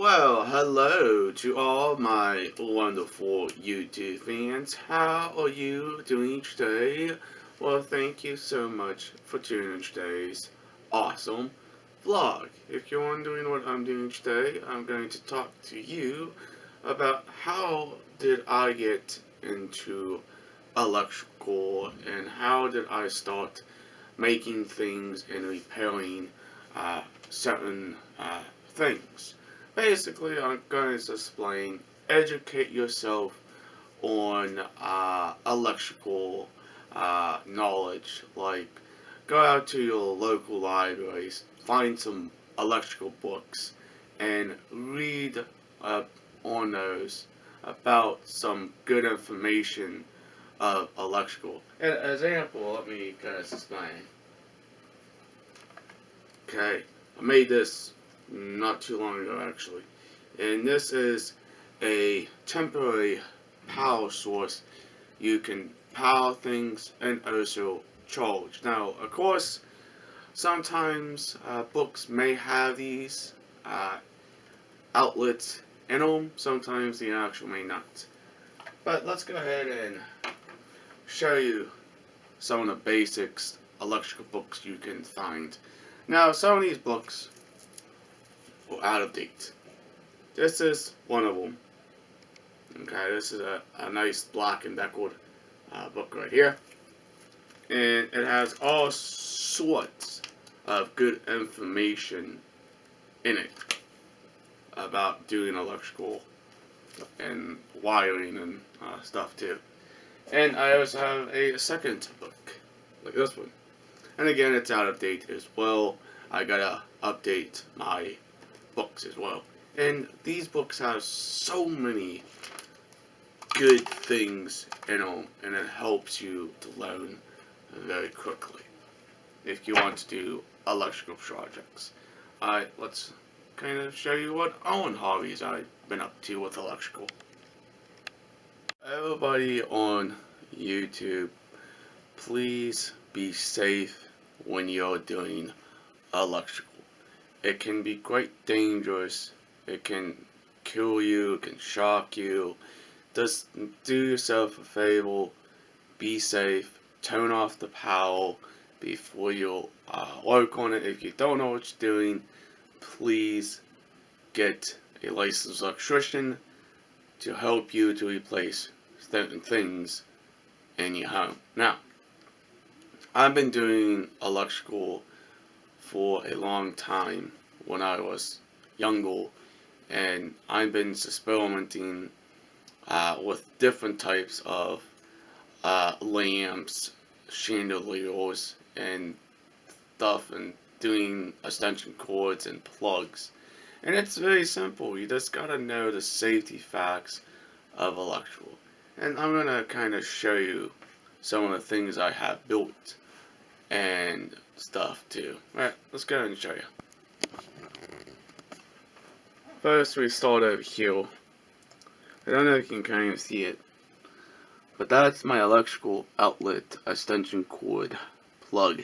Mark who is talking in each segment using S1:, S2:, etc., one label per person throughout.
S1: Well, hello to all my wonderful YouTube fans. How are you doing today? Well, thank you so much for tuning in today's awesome vlog. If you're wondering what I'm doing today, I'm going to talk to you about how did I get into electrical and how did I start making things and repairing certain things. Basically, I'm going to explain, educate yourself on electrical knowledge. Like, go out to your local libraries, find some electrical books, and read on those about some good information of electrical. An example, let me kind of explain. Okay, I made this not too long ago actually, and this is a temporary power source. You can power things and also charge. Now, of course, sometimes books may have these uh, outlets in them. Sometimes they actually may not. But let's go ahead and show you some of the basics electrical books you can find. Now, some of these books are out of date. This is one of them. Okay, this is a nice Black and Decker book right here. And it has all sorts of good information in it about doing electrical and wiring and stuff too. And I also have a second book, like this one. And again, it's out of date as well. I gotta update my books as well. And these books have so many good things in them, and it helps you to learn very quickly if you want to do electrical projects. Alright, let's kind of show you what own hobbies I've been up to with electrical. Everybody on YouTube, please be safe when you're doing electrical. It can be quite dangerous. It can kill you, it can shock you. Just do yourself a favor, be safe, turn off the power before you work on it. If you don't know what you're doing, please get a licensed electrician to help you to replace certain things in your home. Now, I've been doing electrical for a long time when I was younger, and I've been experimenting with different types of lamps, chandeliers, and stuff, and doing extension cords and plugs. And it's very simple. You just gotta know the safety facts of electrical. And I'm gonna kind of show you some of the things I have built and stuff too. Alright, let's go ahead and show you. First, we start over here. I don't know if you can kind of see it, but that's my electrical outlet extension cord plug.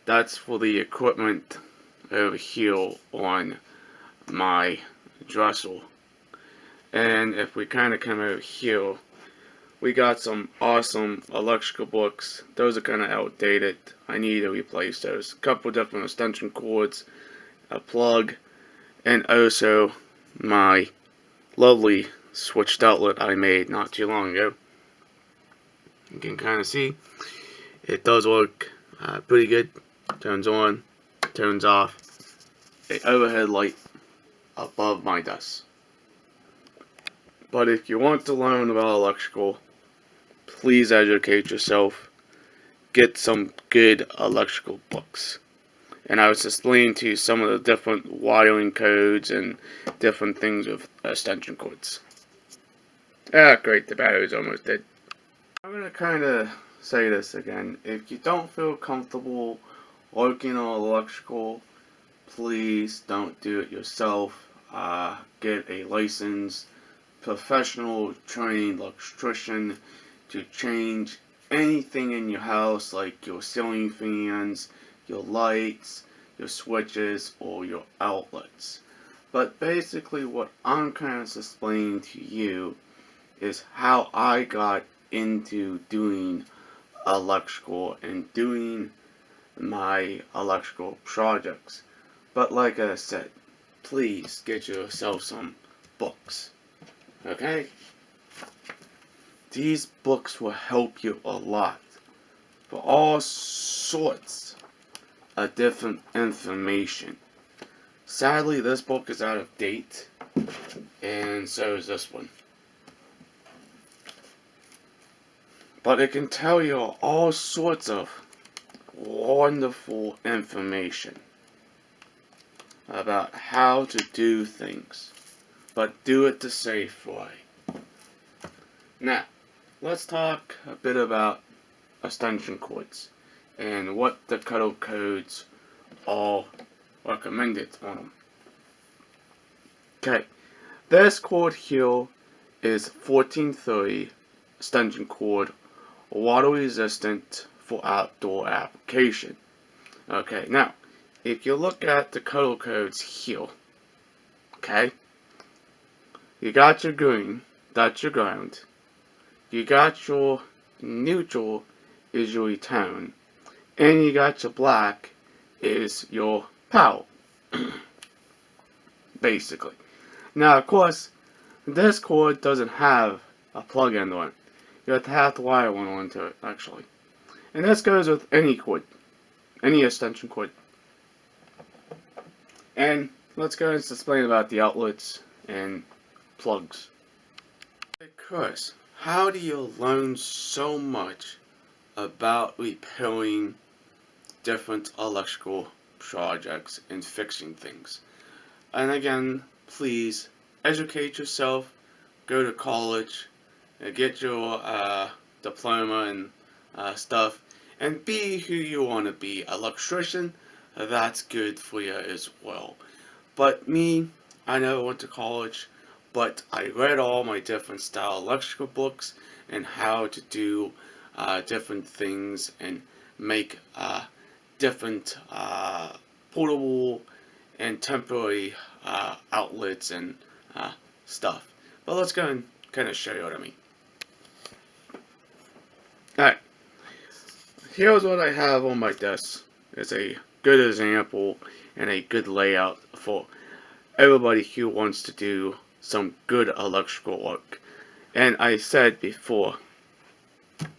S1: That's for the equipment over here on my dresser. And if we kind of come over here, we got some awesome electrical books. Those are kind of outdated. I need to replace those. A couple different extension cords, a plug, and also my lovely switched outlet I made not too long ago. You can kind of see it does work pretty good. Turns on, turns off. An overhead light above my desk. But if you want to learn about electrical, please educate yourself. Get some good electrical books. And I was explaining to you some of the different wiring codes and different things with extension cords. Ah, great, the battery's almost dead. I'm going to kind of say this again. If you don't feel comfortable working on electrical, please don't do it yourself. Get a licensed, professional, trained electrician to change anything in your house, like your ceiling fans, your lights, your switches, or your outlets. But basically what I'm kind of explaining to you is how I got into doing electrical and doing my electrical projects. But like I said, please get yourself some books. Okay? These books will help you a lot for all sorts of different information. Sadly, this book is out of date, and so is this one. But it can tell you all sorts of wonderful information about how to do things, but do it the safe way. Now, let's talk a bit about extension cords and what the cuddle codes all recommended on them. Okay, this cord here is 1430 extension cord, water resistant for outdoor application. Okay, now if you look at the color codes here, okay, you got your green, that's your ground, you got your neutral is your tone, and you got your black is your power. Basically. Now, of course, this cord doesn't have a plug-in on it. You have to wire one onto it, actually. And this goes with any cord, any extension cord. And let's go and explain about the outlets and plugs. Because, how do you learn so much about repairing different electrical projects and fixing things? And again, please educate yourself, go to college, get your diploma and stuff, and be who you want to be. Electrician, that's good for you as well. But me, I never went to college, but I read all my different style electrical books and how to do different things and make different portable and temporary outlets and stuff. But let's go and kind of show you what I mean. Alright, here's what I have on my desk. It's a good example and a good layout for everybody who wants to do some good electrical work. And I said before,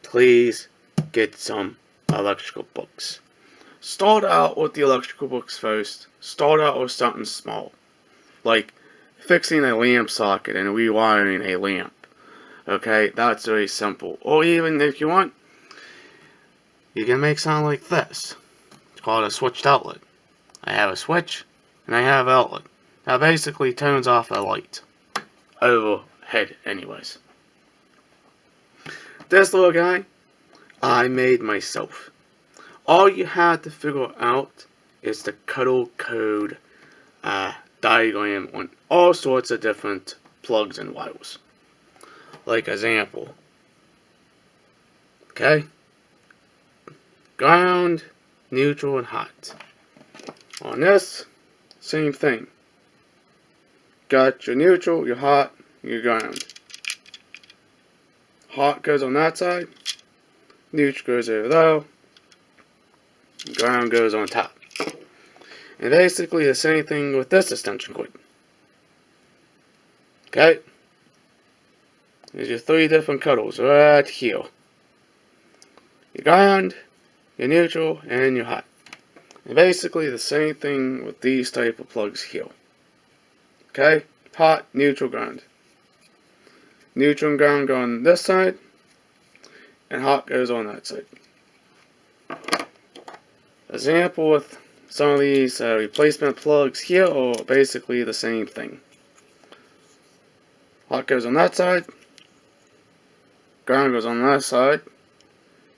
S1: please get some electrical books. Start out with the electrical books first. Start out with something small, like fixing a lamp socket and rewiring a lamp. Okay, that's very simple. Or even if you want, you can make something like this. It's called a switched outlet. I have a switch and I have an outlet. That basically turns off a light overhead anyways. This little guy, I made myself. All you have to figure out is the cuddle code diagram on all sorts of different plugs and wires. Like example. Okay? Ground, neutral, and hot. On this, same thing. Got your neutral, your hot, your ground. Hot goes on that side. Neutral goes over there. Ground goes on top. And basically the same thing with this extension cord. Okay? There's your three different cuddles right here. Your ground, your neutral, and your hot. And basically the same thing with these type of plugs here. Okay? Hot, neutral, ground. Neutral and ground go on this side, and hot goes on that side. Example with some of these replacement plugs here are basically the same thing. Hot goes on that side, ground goes on that side,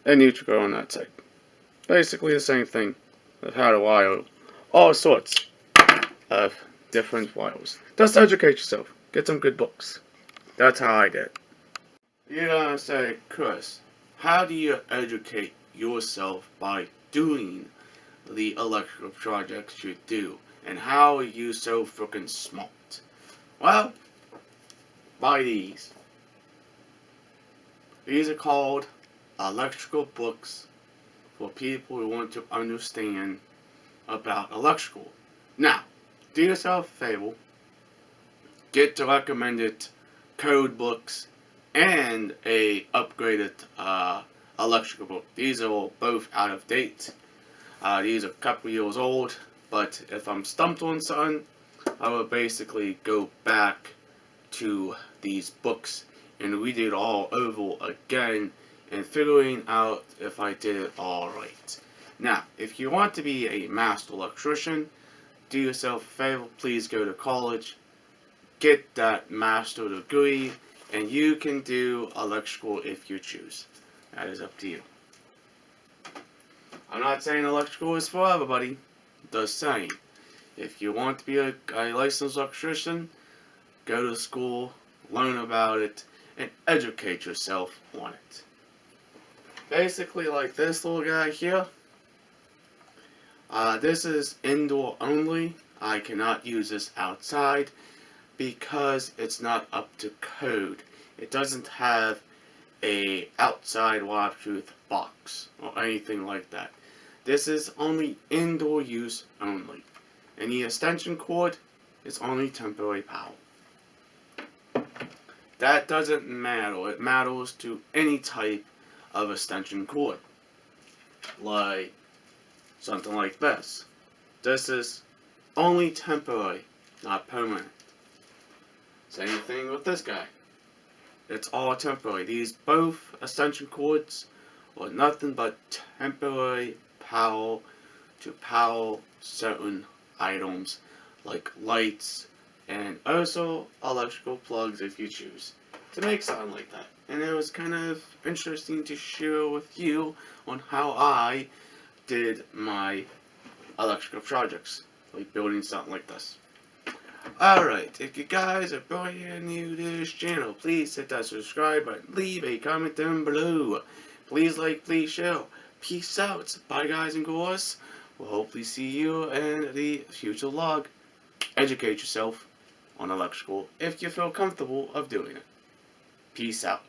S1: and neutral goes on that side. Basically the same thing of how to wire all sorts of different wires. Just educate yourself. Get some good books. That's how I did. You're gonna say, Chris, how do you educate yourself by doing the electrical projects you do? And how are you so freaking smart? Well, buy these. These are called electrical books for people who want to understand about electrical. Now, do yourself a favor, get the recommended code books and a upgraded electrical book. These are both out of date. These are a couple years old, but if I'm stumped on something, I will basically go back to these books and read it all over again and figuring out if I did it all right. Now, if you want to be a master electrician, do yourself a favor, please go to college, get that master degree, and you can do electrical if you choose. That is up to you. I'm not saying electrical is for everybody, just saying. If you want to be a licensed electrician, go to school, learn about it, and educate yourself on it. Basically like this little guy here. This is indoor only. I cannot use this outside because it's not up to code. It doesn't have a outside waterproof box or anything like that. This is only indoor use only. And the extension cord is only temporary power. That doesn't matter. It matters to any type of extension cord. Like something like this. This is only temporary, not permanent. Same thing with this guy. It's all temporary. These both extension cords are nothing but temporary power to power certain items like lights and also electrical plugs if you choose to make something like that. And it was kind of interesting to share with you on how I did my electrical projects, like building something like this. Alright, if you guys are brand new to this channel, please hit that subscribe button, leave a comment down below. Please like, please share. Peace out. Bye guys and girls. We'll hopefully see you in the future vlog. Educate yourself on electrical if you feel comfortable of doing it. Peace out.